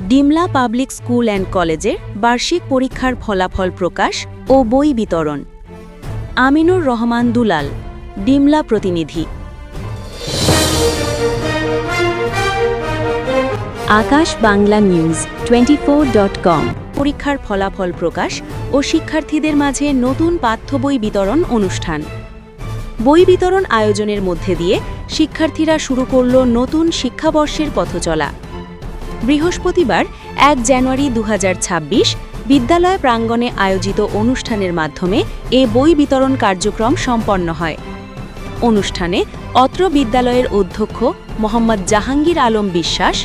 Dimla public school and কলেজের বার্ষিক পরীক্ষার ফলাফল প্রকাশ ও বই বিতরণ। আমিনুর রহমান দুলাল, ডিমলা প্রতিনিধি। আকাশ বাংলা নিউজ 24.com। পরীক্ষার ফলাফল প্রকাশ ও শিক্ষার্থীদের মাঝে নতুন পাঠ্য বই বিতরণ অনুষ্ঠান। বই বিতরণ আয়োজনের মধ্যে দিয়ে শিক্ষার্থীরা শুরু করল নতুন শিক্ষাবর্ষের পথচলা। বৃহস্পতিবার 1 জানুয়ারি 2026 বিদ্যালয় প্রাঙ্গণে আয়োজিত অনুষ্ঠানের মাধ্যমে এ বই বিতরণ কার্যক্রম সম্পন্ন হয়। অনুষ্ঠানে অত্র বিদ্যালয়ের অধ্যক্ষ মোহাম্মদ জাহাঙ্গীর আলম বিশ্বাস,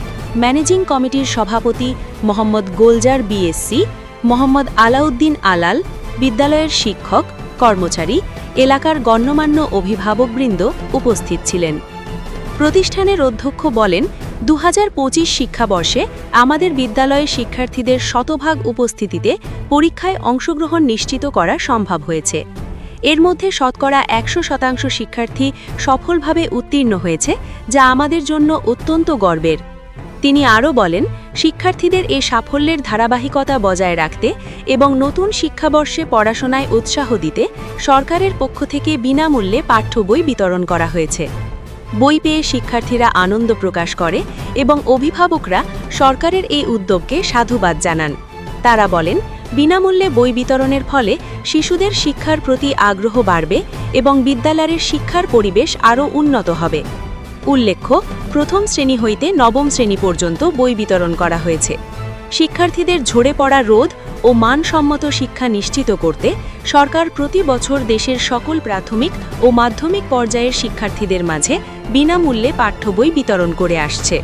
ম্যানেজিং কমিটির সভাপতি মোহাম্মদ গোলজার বিএসসি, মোহাম্মদ আলাউদ্দিন আলাল, বিদ্যালয়ের শিক্ষক, কর্মচারী, এলাকার গণ্যমান্য অভিভাবকবৃন্দ উপস্থিত ছিলেন। প্রতিষ্ঠানের অধ্যক্ষ বলেন, 2025 শিক্ষাবর্ষে আমাদের বিদ্যালয়ের শিক্ষার্থীদের শতভাগ উপস্থিতিতে পরীক্ষায় অংশগ্রহণ নিশ্চিত করা সম্ভব হয়েছে। এর মধ্যে শতকরা 100% শিক্ষার্থী সফলভাবে উত্তীর্ণ হয়েছে, যা আমাদের জন্য অত্যন্ত গর্বের। তিনি আরও বলেন, শিক্ষার্থীদের এ সাফল্যের ধারাবাহিকতা বজায় রাখতে এবং নতুন শিক্ষাবর্ষে পড়াশোনায় উৎসাহ দিতে সরকারের পক্ষ থেকে বিনামূল্যে পাঠ্য বই বিতরণ করা হয়েছে। বই পেয়ে শিক্ষার্থীরা আনন্দ প্রকাশ করে এবং অভিভাবকরা সরকারের এই উদ্যোগকে সাধুবাদ জানান। তারা বলেন, বিনামূল্যে বই বিতরণের ফলে শিশুদের শিক্ষার প্রতি আগ্রহ বাড়বে এবং বিদ্যালয়ের শিক্ষার পরিবেশ আরও উন্নত হবে। উল্লেখ্য, প্রথম শ্রেণী হইতে নবম শ্রেণী পর্যন্ত বই বিতরণ করা হয়েছে। শিক্ষার্থীদের ঝরে পড়া রোধ ও মানসম্মত শিক্ষা নিশ্চিত করতে সরকার প্রতি বছর দেশের সকল প্রাথমিক ও মাধ্যমিক পর্যায়ের শিক্ষার্থীদের মাঝে বিনামূল্যে পাঠ্য বই বিতরণ করে আসছে।